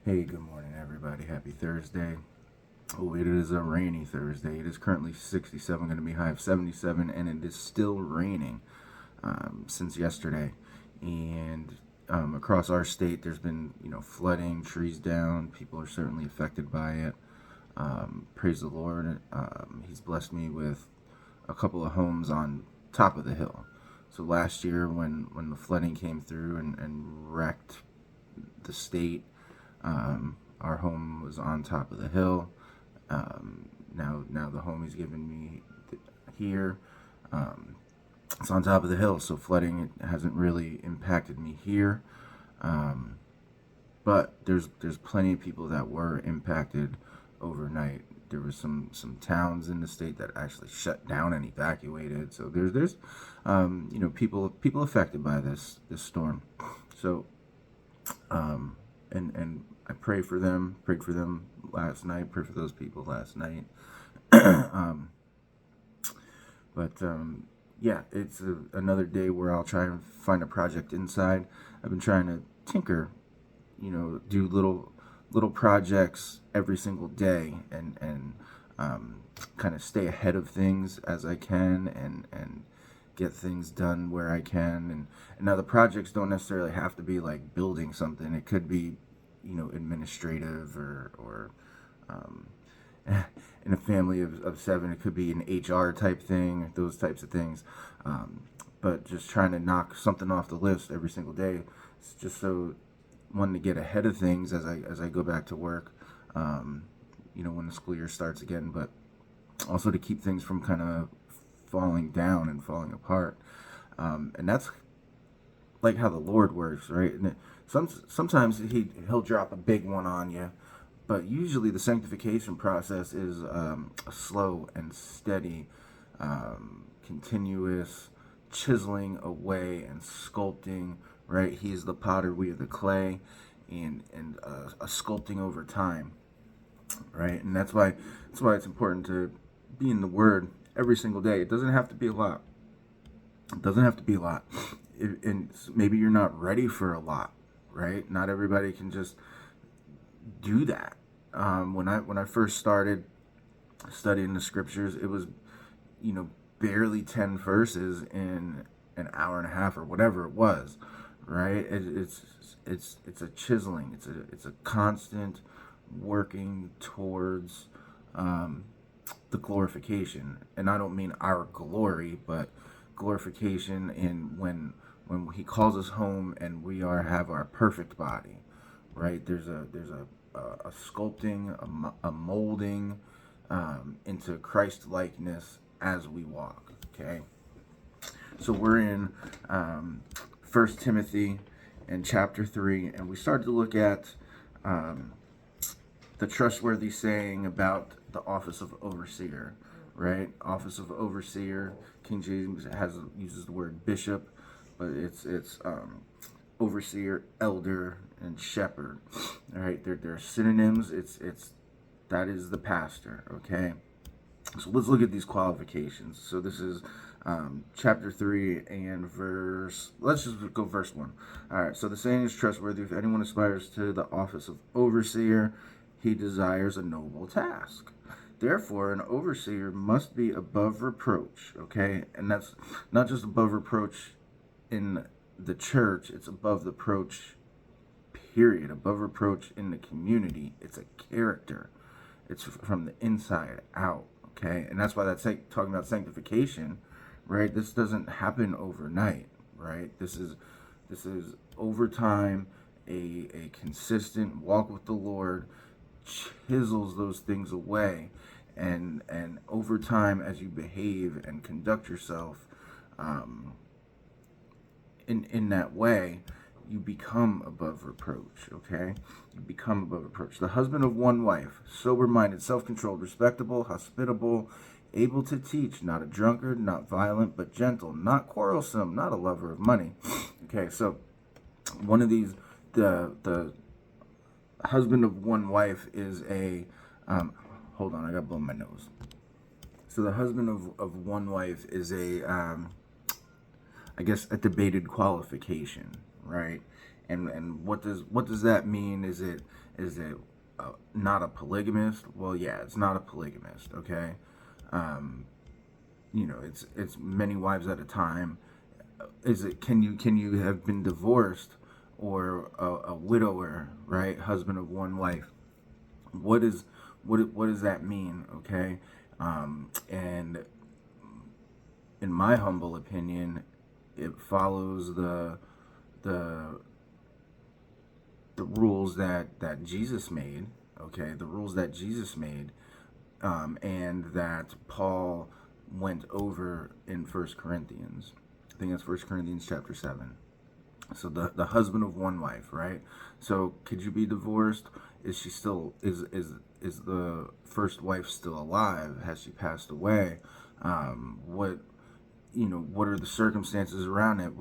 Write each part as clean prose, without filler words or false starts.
Hey, good morning, everybody. Happy Thursday. Oh, it is a rainy Thursday. It is currently 67, going to be high of 77, and it is still raining since yesterday. And across our state, there's been flooding, trees down. People are certainly affected by it. Praise the Lord. He's blessed me with a couple of homes on top of the hill. So last year, when the flooding came through and wrecked the state, our home was on top of the hill. Now the home he's given me here, it's on top of the hill, so flooding hasn't really impacted me here. Um, but there's plenty of people that were impacted overnight. There was some towns in the state that actually shut down and evacuated. So there's people affected by this storm. So and I pray for them. Prayed for them last night. Prayed for those people last night. um, but yeah, it's another day where I'll try and find a project inside. I've been trying to tinker, do little projects every single day, and kind of stay ahead of things as I can, and get things done where I can. And now the projects don't necessarily have to be like building something. It could be, administrative or um, in a family of seven, it could be an HR type thing, those types of things. But just trying to knock something off the list every single day, it's just so one to get ahead of things as I go back to work, when the school year starts again, but also to keep things from kind of falling down and falling apart. And that's like how the Lord works, right? And sometimes he'll drop a big one on you, but usually the sanctification process is a slow and steady, continuous chiseling away and sculpting. Right? He is the potter, we are the clay, and a sculpting over time. Right? And that's why it's important to be in the Word every single day. It doesn't have to be a lot. It doesn't have to be a lot. And maybe you're not ready for a lot, right? Not everybody can just do that. When I first started studying the scriptures, it was, barely 10 verses in an hour and a half or whatever it was, right? It's a chiseling. It's a constant working towards the glorification, and I don't mean our glory, but glorification in when he calls us home and we have our perfect body, right? There's a sculpting, a molding into Christ likeness as we walk. Okay, so we're in 1 Timothy and chapter 3, and we started to look at the trustworthy saying about the office of overseer, right? Office of overseer. King James uses the word bishop, but it's overseer, elder, and shepherd. All right, they're synonyms. It's that is the pastor. Okay, so let's look at these qualifications. So this is chapter 3 and let's just go verse 1. All right, so the saying is trustworthy. If anyone aspires to the office of overseer, he desires a noble task. Therefore, an overseer must be above reproach, okay? And that's not just above reproach in the church, it's above reproach, period. Above reproach in the community. It's a character. It's from the inside out, okay? And that's why that's talking about sanctification, right? This doesn't happen overnight, right? This is over time, a consistent walk with the Lord chisels those things away, and over time, as you behave and conduct yourself in that way, you become above reproach. Okay, you become above reproach. The husband of one wife, sober-minded, self-controlled, respectable, hospitable, able to teach, not a drunkard, not violent, but gentle, not quarrelsome, not a lover of money. Okay, so one of these, the husband of one wife is a hold on, I gotta blow my nose. So the husband of one wife is I guess a debated qualification, right? And what does that mean? Is it not a polygamist? Well, yeah, it's not a polygamist. Okay, um, it's many wives at a time. Is it can you have been divorced or a widower, right? Husband of one wife. What is what does that mean? Okay, and in my humble opinion, it follows the the rules that Jesus made. Okay, the rules that Jesus made, and that Paul went over in First Corinthians. I think that's First Corinthians chapter 7. So the husband of one wife, right? So could you be divorced? Is she still is the first wife still alive? Has she passed away? What what are the circumstances around it?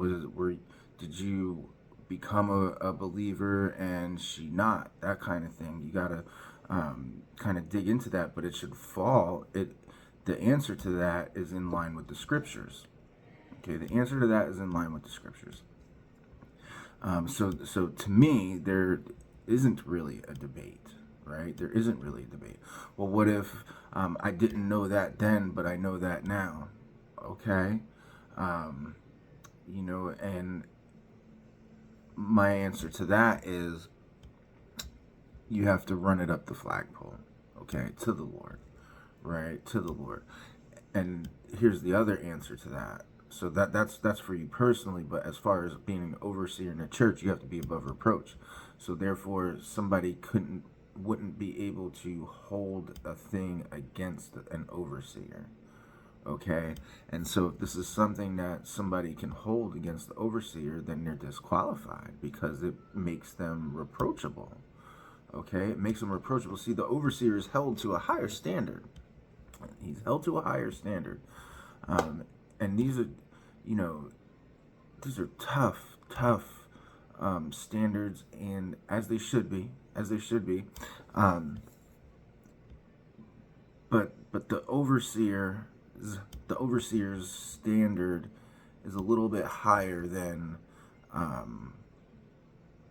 Did you become a believer and she not? That kind of thing. You gotta kind of dig into that, but it should fall. The answer to that is in line with the scriptures. Okay, the answer to that is in line with the scriptures. So to me, there isn't really a debate, right? There isn't really a debate. Well, what if I didn't know that then, but I know that now? Okay, and my answer to that is you have to run it up the flagpole, okay, to the Lord, right? To the Lord. And here's the other answer to that. So that's for you personally, but as far as being an overseer in a church, you have to be above reproach. So therefore, somebody wouldn't be able to hold a thing against an overseer. Okay, and so if this is something that somebody can hold against the overseer, then they're disqualified because it makes them reproachable. Okay, it makes them reproachable. See, the overseer is held to a higher standard. He's held to a higher standard. And these are, these are tough standards, and as they should be. But the overseer's standard is a little bit higher than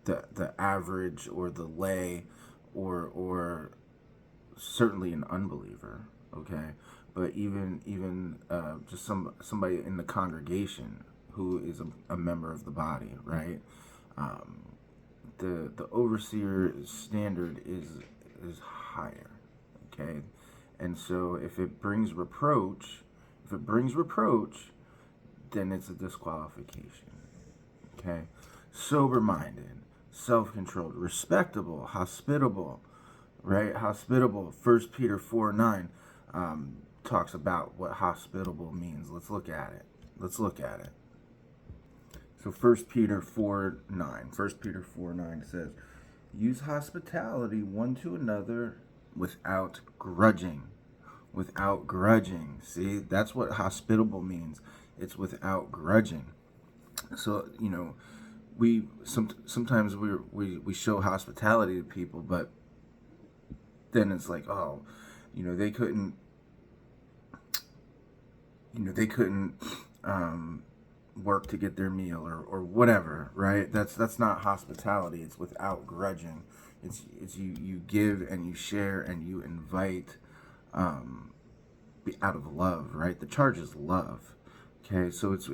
the average or the lay or certainly an unbeliever. Okay, but even just somebody in the congregation who is a member of the body, right? The overseer standard is higher. Okay, and so if it brings reproach, then it's a disqualification. Okay, sober-minded, self-controlled, respectable, hospitable, right? Hospitable. 1 Peter 4:9 talks about what hospitable means. Let's look at it. So 1 Peter 4:9 says, use hospitality one to another without grudging. See, that's what hospitable means. It's without grudging. So, we sometimes we show hospitality to people, but then it's like, oh, they couldn't work to get their meal or whatever, right? That's not hospitality. It's without grudging. It's you give and you share and you invite out of love, right? The charge is love. Okay, so it's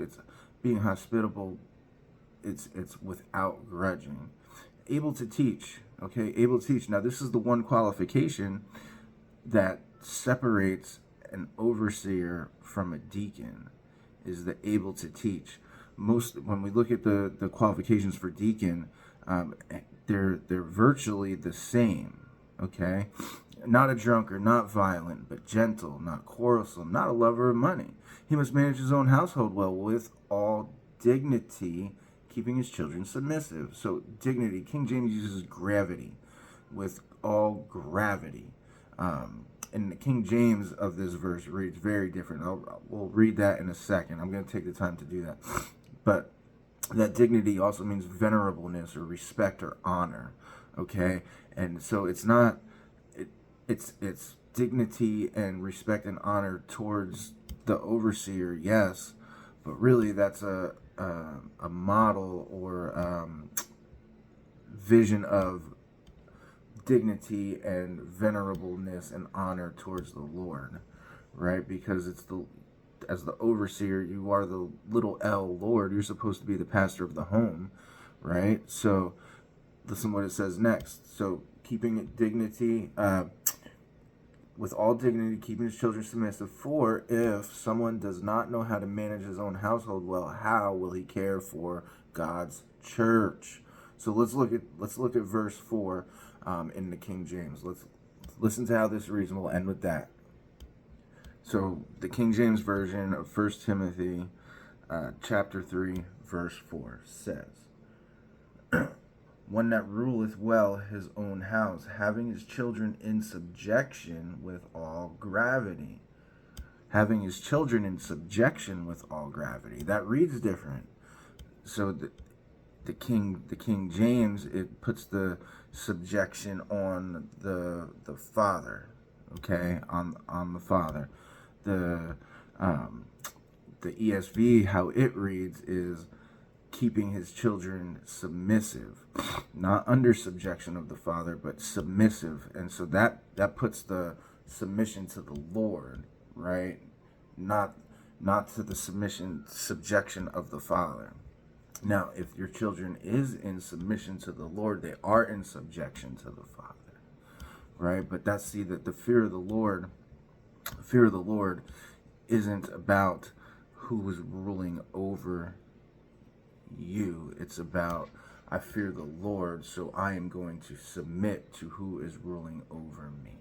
being hospitable. It's without grudging. Able to teach. Okay, able to teach. Now this is the one qualification that separates an overseer from a deacon, is the able to teach. When we look at the qualifications for deacon, they're virtually the same. Okay, not a drunkard, not violent, but gentle, not quarrelsome, not a lover of money. He must manage his own household well with all dignity, keeping his children submissive. So dignity, King James uses gravity, with all gravity. And the King James of this verse reads very different. We'll read that in a second. I'm going to take the time to do that. But that dignity also means venerableness or respect or honor. Okay, and so it's not. It's dignity and respect and honor towards the overseer, yes, but really that's a model or vision of dignity and venerableness and honor towards the Lord, right? Because as the overseer, you are the little L Lord. You're supposed to be the pastor of the home, right? So listen what it says next. So keeping it dignity, with all dignity, keeping his children submissive. For if someone does not know how to manage his own household well, how will he care for God's church? So let's look at verse 4 in the King James. Let's listen to how this reads, and we'll end with that. So the King James version of 1 Timothy chapter 3 verse 4 says, one that ruleth well his own house, having his children in subjection with all gravity. Having his children in subjection with all gravity. That reads different. So the King James, it puts the subjection on the father, okay, on the father. The ESV, how it reads is keeping his children submissive, not under subjection of the father, but submissive. And so that puts the submission to the Lord, right? Not to the subjection of the father. Now, if your children is in submission to the Lord, they are in subjection to the father, right? But that the fear of the Lord isn't about who is ruling over you. It's about, I fear the Lord, so I am going to submit to who is ruling over me.